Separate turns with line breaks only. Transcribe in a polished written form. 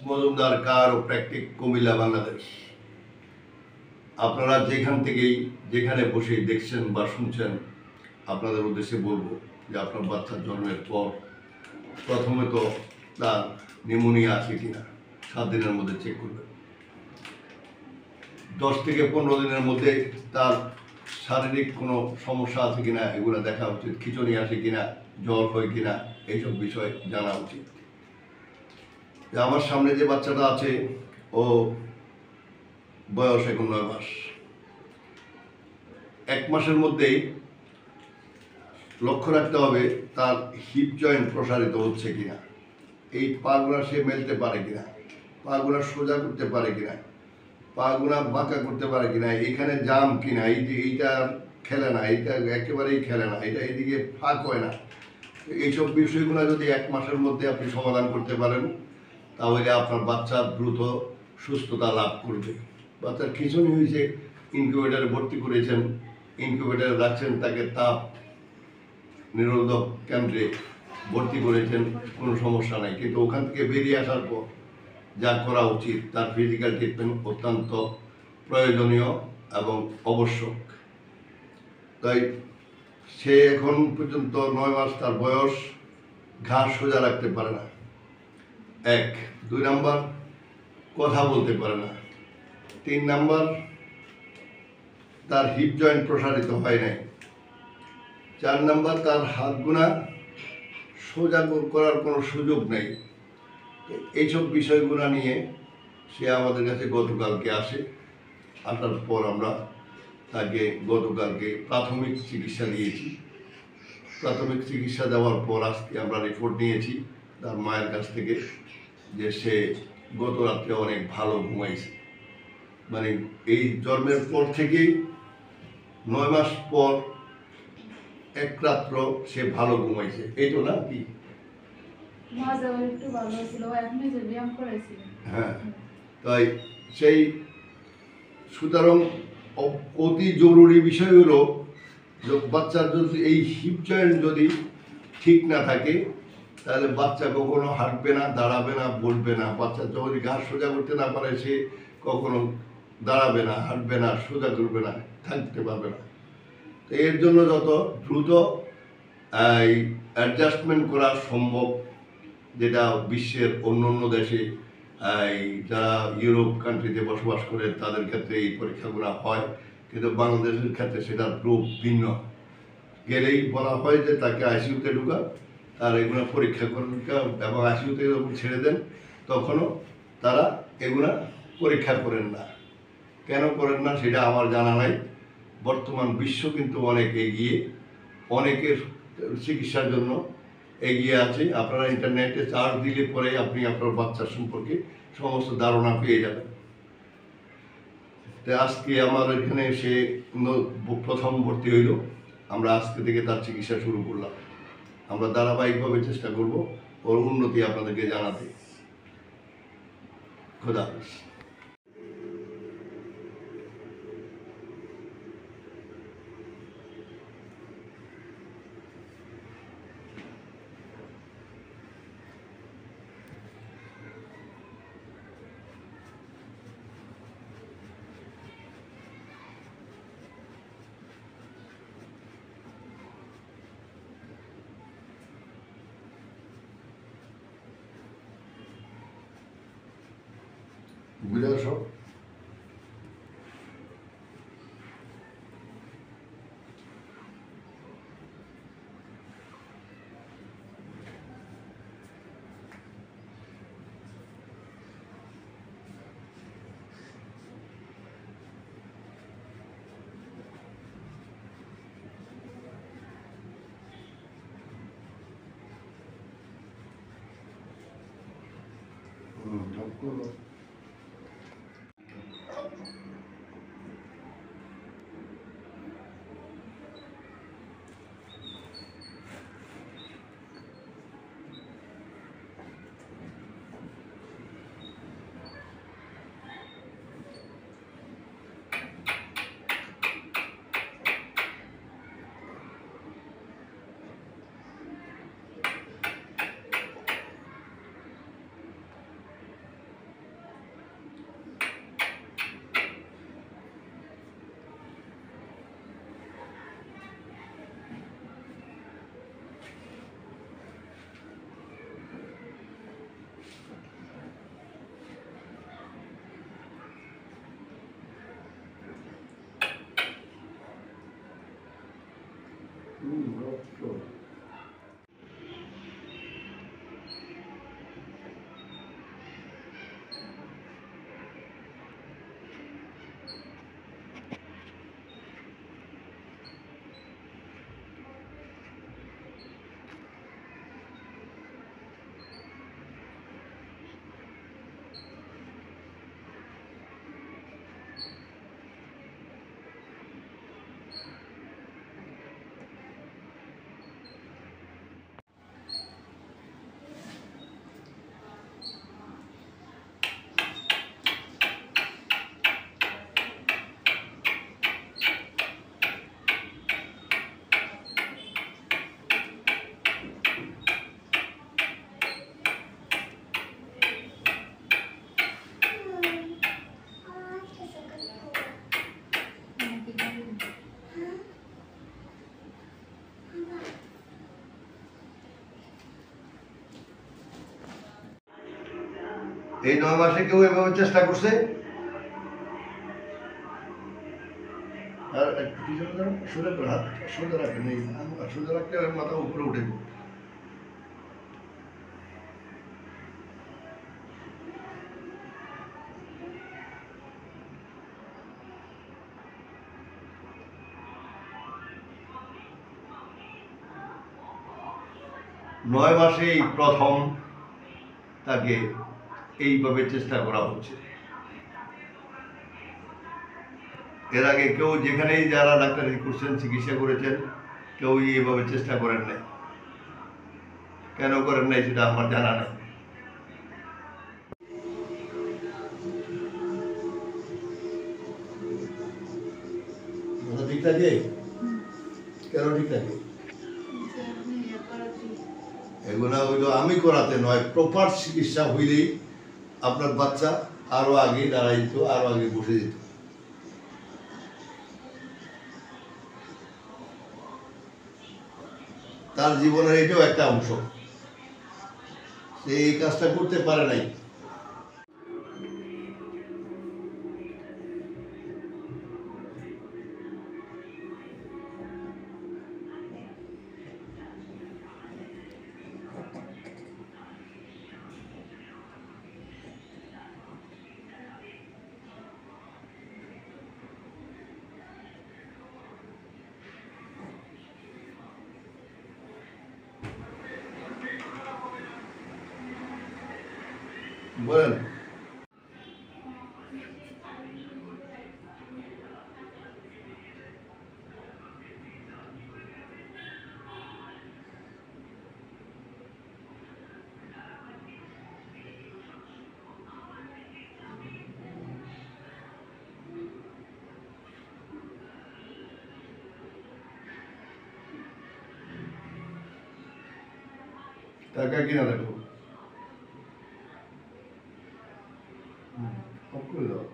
মজুমদার কারোপ্র্যাকটিক, কুমিল্লা, বাংলাদেশ। আপনারা যেখানে বসে দেখছেন বা শুনছেন, আপনাদের উদ্দেশ্যে বলবো যে আপনার বাচ্চার জন্মের পর প্রথমে তো তার নিউমোনিয়া আছে কিনা 7 দিনের মধ্যে চেক করবেন। 10 থেকে 15 দিনের মধ্যে তার শারীরিক কোনো সমস্যা আছে কিনা এগুলো দেখা উচিত। খিঁচুনি আসে কিনা, জ্বর হয় কিনা, এইসব বিষয় জানা উচিত। আমার সামনে যে বাচ্চাটা আছে ও বয়স এখন 9 মাস। 1 মাসের মধ্যেই লক্ষ্য রাখতে হবে তার হিপ জয়েন্ট প্রসারিত হচ্ছে কিনা, এই পাগুলা সে মেলতে পারে কিনা, পাগুলা সোজা করতে পারে কিনা, পাগুলা বাঁকা করতে পারে কিনা, এখানে জাম কিনা, এই যে এইটা খেলে না, এইটা একেবারেই খেলে না, এটা এদিকে ফাঁক হয় না। এইসব বিষয়গুলো যদি 1 মাসের মধ্যে আপনি সমাধান করতে পারেন তাহলে আপনার বাচ্চা দ্রুত সুস্থতা লাভ করবে। বাচ্চার খিঁচুনি হয়েছে, ইনকিউবেটারে ভর্তি করেছেন, ইনকিউবেটারে রাখছেন, তাকে তাপ নিরোধক কেন্দ্রে ভর্তি করেছেন, কোনো সমস্যা নাই। কিন্তু ওখান থেকে বেরিয়ে আসার পর যা করা উচিত, তার ফিজিক্যাল ট্রিটমেন্ট অত্যন্ত প্রয়োজনীয় এবং আবশ্যক। তাই সে এখন পর্যন্ত 9 মাস তার বয়স, ঘাড় সোজা রাখতে পারে না, 1। 2 নাম্বার, কথা বলতে পারে না। 3 নাম্বার, তার হিপ জয়েন্ট প্রসারিত হয় নাই। 4 নাম্বার, তার হাতগুনা সোজা করার কোনো সুযোগ নেই। এইসব বিষয়গুলো নিয়ে সে আমাদের কাছে গতকালকে আসে। আসার পর আমরা তাকে গতকালকে প্রাথমিক চিকিৎসা দিয়েছি। প্রাথমিক চিকিৎসা দেওয়ার পর আজকে আমরা রিপোর্ট নিয়েছি তার মায়ের কাছ থেকে যে সে গত রাত্রে অনেক ভালো ঘুমাইছে। মানে এই জন্মের পর থেকেই 9 মাস পর 1 রাত্র সে ভালো ঘুমাইছে। এই তো না কি? হ্যাঁ, তাই সেই সুতরাং অতি জরুরি বিষয় হলো বাচ্চার যদি এই হিপ জয়েন্ট যদি ঠিক না থাকে তাহলে বাচ্চা কখনো হাঁটবে না, দাঁড়াবে না, বলবে না। বাচ্চা যখন ঘাড় সোজা করতে না পারে সে কখনো দাঁড়াবে না, হাঁটবে না, সোজা করবে না, থাকতে পারবে না। তো এর জন্য যত দ্রুত এই অ্যাডজাস্টমেন্ট করা সম্ভব, যেটা বিশ্বের অন্য দেশে যারা ইউরোপ কান্ট্রিতে বসবাস করে তাদের ক্ষেত্রে এই পরীক্ষাগুলো হয়, কিন্তু বাংলাদেশের ক্ষেত্রে সেটার রূপ ভিন্ন। গেলেই বলা হয় যে তাকে আইসিইউতে ঢুকা, আর এগুলো পরীক্ষা করেন, এবং আইসিইউতে যখন ছেড়ে দেন তখনও তারা এগুলা পরীক্ষা করেন না। কেন করেন না সেটা আমার জানা নাই। বর্তমান বিশ্ব কিন্তু অনেক এগিয়ে, অনেকের চিকিৎসার জন্য এগিয়ে আছে। আপনারা ইন্টারনেটে সার্চ দিলে পরে আপনি আপনার বাচ্চার সম্পর্কে সমস্ত ধারণা পেয়ে যাবেন। তো আজকে আমার এখানে সে প্রথম ভর্তি হইল, আমরা আজকে থেকে তার চিকিৎসা শুরু করলাম। আমরা ধারাবাহিকভাবে চেষ্টা করব ওর উন্নতি আপনাদেরকে জানাতে। খোদা হাফেজ। বুঝে আসো। এই 9 মাসে কেউ এভাবে চেষ্টা করছে? আর একটু পিছনে দাঁড়ান, সোজা করে হাত সোজা রাখেন, এই সোজা রাখলে মাথা উপরে উঠে যাবে। নয় মাসে এই প্রথম তাকে এইভাবে চেষ্টা করা হচ্ছে। এর আগে কেউ যেখানেই যারা ডাক্তারি করছেন, চিকিৎসা করেছেন, কেউই এভাবে চেষ্টা করেন নাই। কেন করেন নাই সেটা আমার জানা নেই। ঠিক থাকে? কেন ঠিক থাকে? এগুলা হইলো আমি করাতে নয়, প্রপার চিকিৎসা হইলেই আপনার বাচ্চা আরো আগে দাঁড়াই যেত, আরো আগে বসে যেত। তার জীবনের এটাও একটা অংশ, সে এই কাজটা করতে পারে নাই। বলেন। টাকা কিনা রাখো, অফ করে দাও।